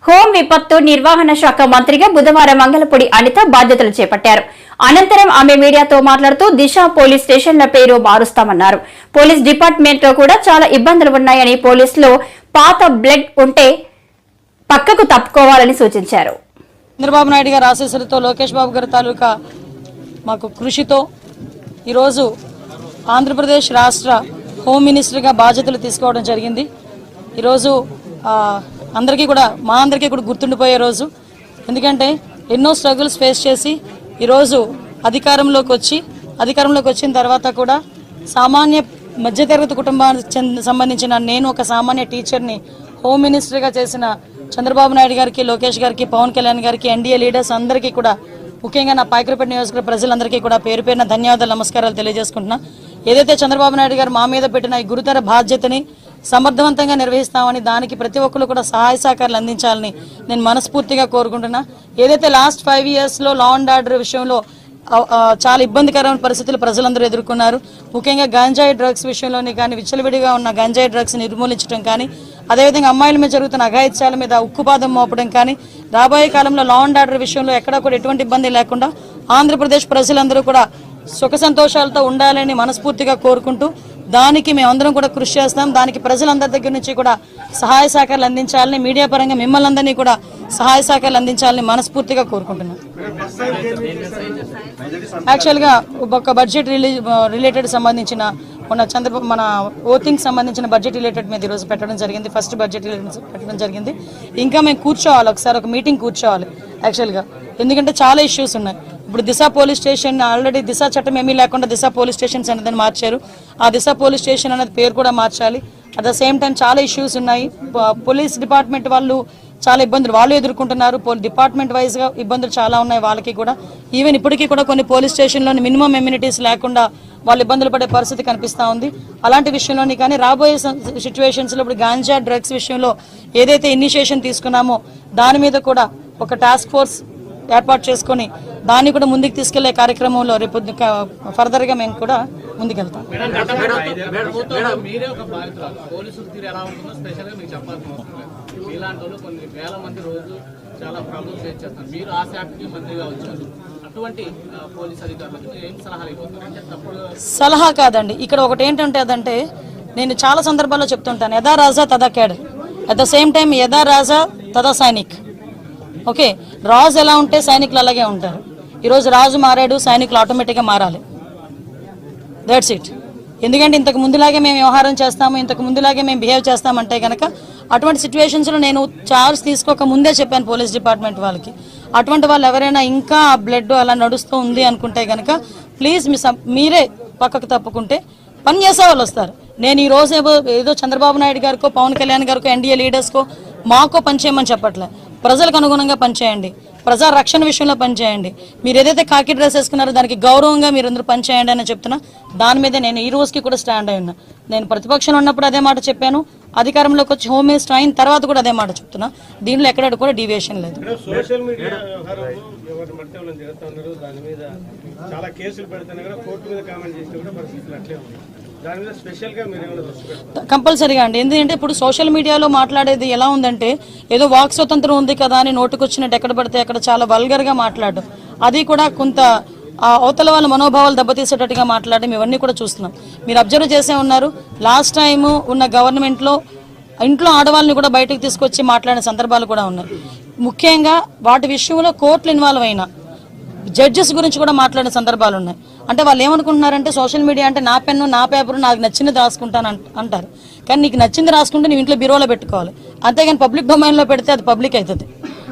Home విపత్తు నిర్వహణ శాఖ మంత్రిగా బుధవారం మంగళపూడి అనిత బాధ్యతలు చేపట్టారు. అనంతరం ఆమె మీడియాతో మాట్లాడుతూ దిశ పోలీస్ స్టేషన్ల పేరు మారుస్తామన్నారు. పోలీస్ డిపార్ట్మెంట్ లో కూడా చాలా ఇబ్బందులు ఉన్నాయని, పోలీసులో పాత బ్లడ్ ఉంటే పక్కకు తప్పుకోవాలని సూచించారు. చంద్రబాబు నాయుడు గారి ఆశీస్సులతో, లోకేష్ బాబు గారి తాలూకా మాకు కృషితో ఈరోజు ఆంధ్రప్రదేశ్ రాష్ట్ర హోమ్ మినిస్టర్గా బాధ్యతలు తీసుకోవడం జరిగింది. ఈరోజు అందరికీ కూడా మా అందరికీ కూడా గుర్తుండిపోయే రోజు. ఎందుకంటే ఎన్నో స్ట్రగుల్స్ ఫేస్ చేసి ఈరోజు అధికారంలోకి వచ్చిన తర్వాత కూడా సామాన్య మధ్యతరగతి కుటుంబానికి సంబంధించిన నేను ఒక సామాన్య టీచర్ని హోమ్ మినిస్టర్గా చేసిన చంద్రబాబు నాయుడు గారికి, లోకేష్ గారికి, పవన్ కళ్యాణ్ గారికి, ఎన్డీఏ లీడర్స్ అందరికీ కూడా, ముఖ్యంగా నా పాయకరపేట నియోజకవర్గ ప్రజలందరికీ కూడా పేరు పేరున ధన్యవాదాలు, నమస్కారాలు తెలియజేసుకుంటున్నా. ఏదైతే చంద్రబాబు నాయుడు గారు మా మీద పెట్టిన ఈ గురుతర బాధ్యతని సమర్థవంతంగా నిర్వహిస్తామని, దానికి ప్రతి ఒక్కరు కూడా సహాయ సహకారాలు అందించాలని నేను మనస్ఫూర్తిగా కోరుకుంటున్నా. ఏదైతే లాస్ట్ 5 yearsలో లా అండ్ ఆర్డర్ విషయంలో చాలా ఇబ్బందికరమైన పరిస్థితులు ప్రజలందరూ ఎదుర్కొన్నారు. ముఖ్యంగా గంజాయి డ్రగ్స్ విషయంలోని కానీ, విచ్చలవిడిగా ఉన్న గంజాయి డ్రగ్స్ నిర్మూలించడం కానీ, అదేవిధంగా అమ్మాయిల మీద జరుగుతున్న అఘాయిత్యాల మీద ఉక్కుపాదం మోపడం కానీ, రాబోయే కాలంలో లా అండ్ ఆర్డర్ విషయంలో ఎక్కడా కూడా ఎటువంటి ఇబ్బంది లేకుండా ఆంధ్రప్రదేశ్ ప్రజలందరూ కూడా సుఖ సంతోషాలతో ఉండాలని మనస్ఫూర్తిగా కోరుకుంటూ, దానికి మేమందరం కూడా కృషి చేస్తాం. దానికి ప్రజలందరి దగ్గర నుంచి కూడా సహాయ సహకారాలు అందించాలని, మీడియా పరంగా మిమ్మల్ని అందరినీ కూడా సహాయ సహకారాలు అందించాలని మనస్ఫూర్తిగా కోరుకుంటున్నాం. యాక్చువల్గా ఒక బడ్జెట్ రిలేటెడ్ సంబంధించిన మన ఓటింగ్ సంబంధించిన బడ్జెట్ రిలేటెడ్ మీద ఈరోజు పెట్టడం జరిగింది. ఫస్ట్ బడ్జెట్ పెట్టడం జరిగింది. ఇంకా మేము కూర్చోవాలి, ఒకసారి ఒక మీటింగ్ కూర్చోవాలి యాక్చువల్గా. ఎందుకంటే చాలా ఇష్యూస్ ఉన్నాయి. ఇప్పుడు దిశ పోలీస్ స్టేషన్ ఆల్రెడీ దిశ చట్టం ఏమీ లేకుండా దిశ పోలీస్ స్టేషన్స్ అనేది మార్చారు. ఆ దిశ పోలీస్ స్టేషన్ అనేది పేరు కూడా మార్చాలి. అట్ ద సేమ్ టైం చాలా ఇష్యూస్ ఉన్నాయి. పోలీస్ డిపార్ట్మెంట్ వాళ్ళు చాలా ఇబ్బందులు వాళ్ళు ఎదుర్కొంటున్నారు. డిపార్ట్మెంట్ వైజ్గా ఇబ్బందులు చాలా ఉన్నాయి వాళ్ళకి కూడా. ఈవెన్ ఇప్పటికీ కూడా కొన్ని పోలీస్ స్టేషన్లోని మినిమం ఎమ్యూనిటీస్ లేకుండా వాళ్ళు ఇబ్బందులు పడే పరిస్థితి కనిపిస్తూ ఉంది. అలాంటి విషయంలోని కానీ రాబోయే సిచ్యువేషన్స్లో ఇప్పుడు గాంజా డ్రగ్స్ విషయంలో ఏదైతే ఇనిషియేషన్ తీసుకున్నామో దాని మీద కూడా ఒక టాస్క్ ఫోర్స్ ఏర్పాటు చేసుకొని దాన్ని కూడా ముందుకు తీసుకెళ్లే కార్యక్రమంలో రేపు ఫర్దర్గా మేము కూడా ముందుకెళ్తాం. సలహా కాదండి, ఇక్కడ ఒకటి ఏంటంటే అదంటే నేను చాలా సందర్భాల్లో చెప్తుంటాను, యథా రాజా తదా cadre, at the same time యథా రాజా తదా సైనిక్. ఓకే, రాజు ఎలా ఉంటే సైనికులు అలాగే ఉంటారు. ఈరోజు రాజు మారాడు, సైనికులు ఆటోమేటిక్గా మారాలి. That's it. ఎందుకంటే ఇంతకు ముందులాగే మేము వ్యవహారం చేస్తాము, ఇంతకు ముందులాగే మేము బిహేవ్ చేస్తామంటే కనుక అటువంటి సిచ్యువేషన్స్లో నేను చార్జ్ తీసుకోక ముందే చెప్పాను పోలీస్ డిపార్ట్మెంట్ వాళ్ళకి, అటువంటి వాళ్ళు ఎవరైనా ఇంకా ఆ బ్లడ్ అలా నడుస్తూ ఉంది అనుకుంటే కనుక ప్లీజ్ మీరే పక్కకు తప్పుకుంటే పని చేసే వాళ్ళు వస్తారు. నేను ఈ రోజు ఏదో చంద్రబాబు నాయుడు గారికో, పవన్ కళ్యాణ్ గారికో, ఎన్డీఏ లీడర్స్కో మాకో పనిచేయమని చెప్పట్లే. ప్రజలకు అనుగుణంగా పనిచేయండి, ప్రజా రక్షణ విషయంలో పనిచేయండి. మీరు ఏదైతే కాకి డ్రెస్ వేసుకున్నారో దానికి గౌరవంగా మీరు అందరూ పనిచేయండి అని చెప్తున్నా. దాని మీద నేను ఈ రోజుకి కూడా స్టాండ్ అయి ఉన్నా. నేను ప్రతిపక్షంలో ఉన్నప్పుడు అదే మాట చెప్పాను, అధికారంలోకి వచ్చి హోమ్ మినిస్టర్ అయిన తర్వాత కూడా అదే మాట చెప్తున్నా. దీనిలో ఎక్కడ కూడా డీవియేషన్ లేదు. కంపల్సరీగా అండి. ఎందుకంటే ఇప్పుడు సోషల్ మీడియాలో మాట్లాడేది ఎలా ఉందంటే ఏదో వాక్ స్వతంత్రం ఉంది కదా అని నోటుకొచ్చినట్టు ఎక్కడ పడితే అక్కడ చాలా వల్గర్గా మాట్లాడడం, అది కూడా కొంత అవతల వాళ్ళ మనోభావాలు దెబ్బతీసేటట్టుగా మాట్లాడడం, ఇవన్నీ కూడా చూస్తున్నాం. మీరు అబ్జర్వ్ చేసే ఉన్నారు, లాస్ట్ టైం ఉన్న గవర్నమెంట్లో ఇంట్లో ఆడవాళ్ళని కూడా బయటకు తీసుకొచ్చి మాట్లాడిన సందర్భాలు కూడా ఉన్నాయి. ముఖ్యంగా వాటి విషయంలో కోర్టులు ఇన్వాల్వ్ అయినా జడ్జెస్ గురించి కూడా మాట్లాడిన సందర్భాలు ఉన్నాయి. అంటే వాళ్ళు ఏమనుకుంటున్నారంటే సోషల్ మీడియా అంటే నా పెన్ను, నా పేపరు, నాకు నచ్చింది రాసుకుంటాను అంటారు. కానీ నీకు నచ్చింది రాసుకుంటే నువ్వు ఇంట్లో బీరోలో పెట్టుకోవాలి, అంతేగాని పబ్లిక్ డొమైన్లో పెడితే అది పబ్లిక్ అవుతుంది.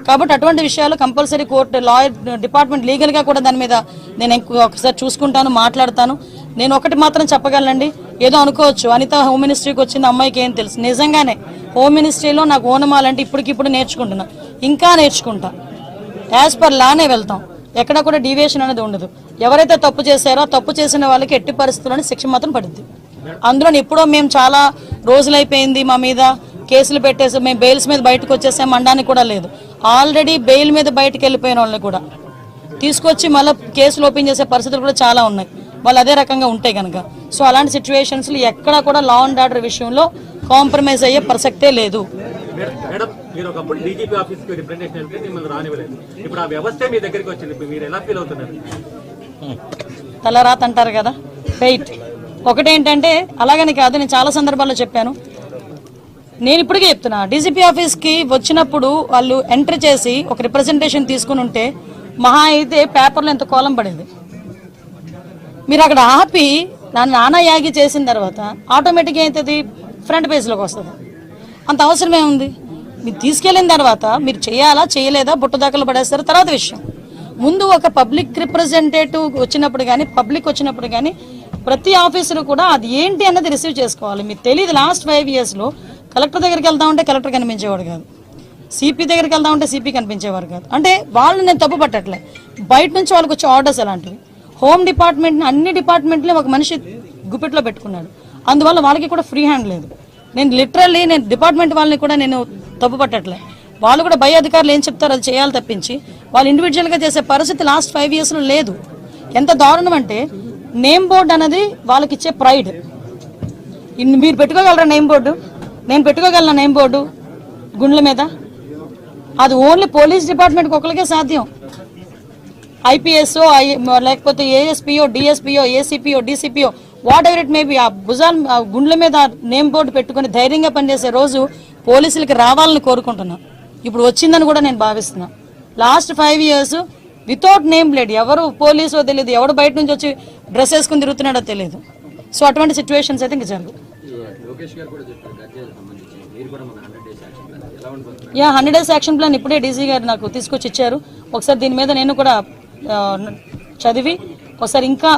కాబట్టి అటువంటి విషయాలు కంపల్సరీ కోర్టు, లాయర్ డిపార్ట్మెంట్ లీగల్గా కూడా దాని మీద నేను ఒకసారి చూసుకుంటాను, మాట్లాడతాను. నేను ఒకటి మాత్రం చెప్పగలనండి, ఏదో అనుకోవచ్చు అనిత హోమ్ మినిస్ట్రీకి వచ్చింది అమ్మాయికి ఏం తెలుసు. నిజంగానే హోమ్ మినిస్ట్రీలో నాకు ఓనమాలంటే ఇప్పటికిప్పుడు నేర్చుకుంటున్నా, ఇంకా నేర్చుకుంటా. యాజ్ పర్ లానే వెళ్తాం, ఎక్కడ కూడా డీవియేషన్ అనేది ఉండదు. ఎవరైతే తప్పు చేశారో తప్పు చేసిన వాళ్ళకి ఎట్టి పరిస్థితుల్లోనే శిక్ష మాత్రం పడుద్ది. అందులో ఎప్పుడో మేము చాలా రోజులైపోయింది మా మీద కేసులు పెట్టేసి మేము బెయిల్స్ మీద బయటకు వచ్చేసాం అనడానికి కూడా లేదు. ఆల్రెడీ బెయిల్ మీద బయటకు వెళ్ళిపోయిన వాళ్ళని కూడా తీసుకొచ్చి మళ్ళీ కేసులు ఓపెన్ చేసే పరిస్థితులు కూడా చాలా ఉన్నాయి. వాళ్ళు అదే రకంగా ఉంటాయి కనుక. సో అలాంటి సిచ్యువేషన్స్లో ఎక్కడా కూడా లా అండ్ ఆర్డర్ విషయంలో కాంప్రమైజ్ అయ్యే ప్రసక్తే లేదు. మీరు ఒకప్పుడు డీజీపీ ఆఫీస్కి రిప్రజెంటేషన్ వెళ్తే మిమ్మల్ని రానివ్వలేదు. ఇప్పుడు ఆ వ్యవస్థే మీ దగ్గరికి వచ్చింది. ఇప్పుడు మీరు ఎలా ఫీల్ అవుతున్నారు? తలరాత అంటారు కదా, వెయిట్. ఒకటేంటంటే అలాగని కాదు, నేను చాలా సందర్భాల్లో చెప్పాను. నేను ఇప్పటికే చెప్తున్నా, డీజీపీ ఆఫీస్కి వచ్చినప్పుడు వాళ్ళు ఎంటర్ చేసి ఒక రిప్రజెంటేషన్ తీసుకుని ఉంటే మహా అయితే పేపర్లో ఎంత కోలం పడేది. మీరు అక్కడ ఆపి నానా యాగి చేసిన తర్వాత ఆటోమేటిక్గా అవుతుంది, ఫ్రంట్ పేజ్లోకి వస్తుంది. అంత అవసరం ఏముంది? మీరు తీసుకెళ్ళిన తర్వాత మీరు చేయాలా చేయలేదా బుట్టదాకలు పడేస్తారు, తర్వాత విషయం. ముందు ఒక పబ్లిక్ రిప్రజెంటేటివ్ వచ్చినప్పుడు కానీ, పబ్లిక్ వచ్చినప్పుడు కానీ ప్రతి ఆఫీసర్ కూడా అది ఏంటి అన్నది రిసీవ్ చేసుకోవాలి. మీకు తెలియదు, లాస్ట్ 5 yearsలో కలెక్టర్ దగ్గరికి వెళ్తా ఉంటే కలెక్టర్ కనిపించేవాడు కాదు, సిపి దగ్గరికి వెళ్తా ఉంటే సిపి కనిపించేవారు కాదు. అంటే వాళ్ళు నేను తప్పు పట్టట్లే, బయట నుంచి వాళ్ళకి వచ్చే ఆర్డర్స్ అలాంటివి. హోమ్ డిపార్ట్మెంట్ని అన్ని డిపార్ట్మెంట్లే ఒక మనిషి గుప్పిట్లో పెట్టుకున్నాడు, అందువల్ల వాళ్ళకి కూడా ఫ్రీ హ్యాండ్ లేదు. నేను లిటరల్లీ డిపార్ట్మెంట్ వాళ్ళని కూడా నేను తప్పు పట్టట్లే, వాళ్ళు కూడా పై అధికారులు ఏం చెప్తారో అది చేయాలి తప్పించి వాళ్ళు ఇండివిజువల్గా చేసే పరిస్థితి లాస్ట్ 5 yearsలో లేదు. ఎంత దారుణం అంటే నేమ్ బోర్డు అనేది వాళ్ళకి ఇచ్చే ప్రైడ్. మీరు పెట్టుకోగలరా నేమ్ బోర్డు? నేను పెట్టుకోగలనా నేమ్ బోర్డు గుండ్ల మీద? అది ఓన్లీ పోలీస్ డిపార్ట్మెంట్కి ఒకరికే సాధ్యం. ఐపీఎస్ఓ లేకపోతే ఏఎస్పీఓ, డిఎస్పీఓ, ఏసీపీఓ, డీసీపీఓ, whatever it may be, ఆ భుజాలు గుండ్ల మీద నేమ్ బోర్డు పెట్టుకుని ధైర్యంగా పనిచేసే రోజు పోలీసులకి రావాలని కోరుకుంటున్నా. ఇప్పుడు వచ్చిందని కూడా నేను భావిస్తున్నా. Last 5 years without name plate, ఎవరు పోలీసో తెలియదు, ఎవడు బయట నుంచి వచ్చి డ్రెస్ వేసుకుని తిరుగుతున్నాడో తెలియదు. సో అటువంటి సిచ్యువేషన్స్ అయితే ఇంక జరుగు. 100 days యాక్షన్ ప్లాన్ ఇప్పుడే డీసీ గారు నాకు తీసుకొచ్చి ఇచ్చారు. ఒకసారి దీని మీద నేను కూడా చదివి ఒకసారి ఇంకా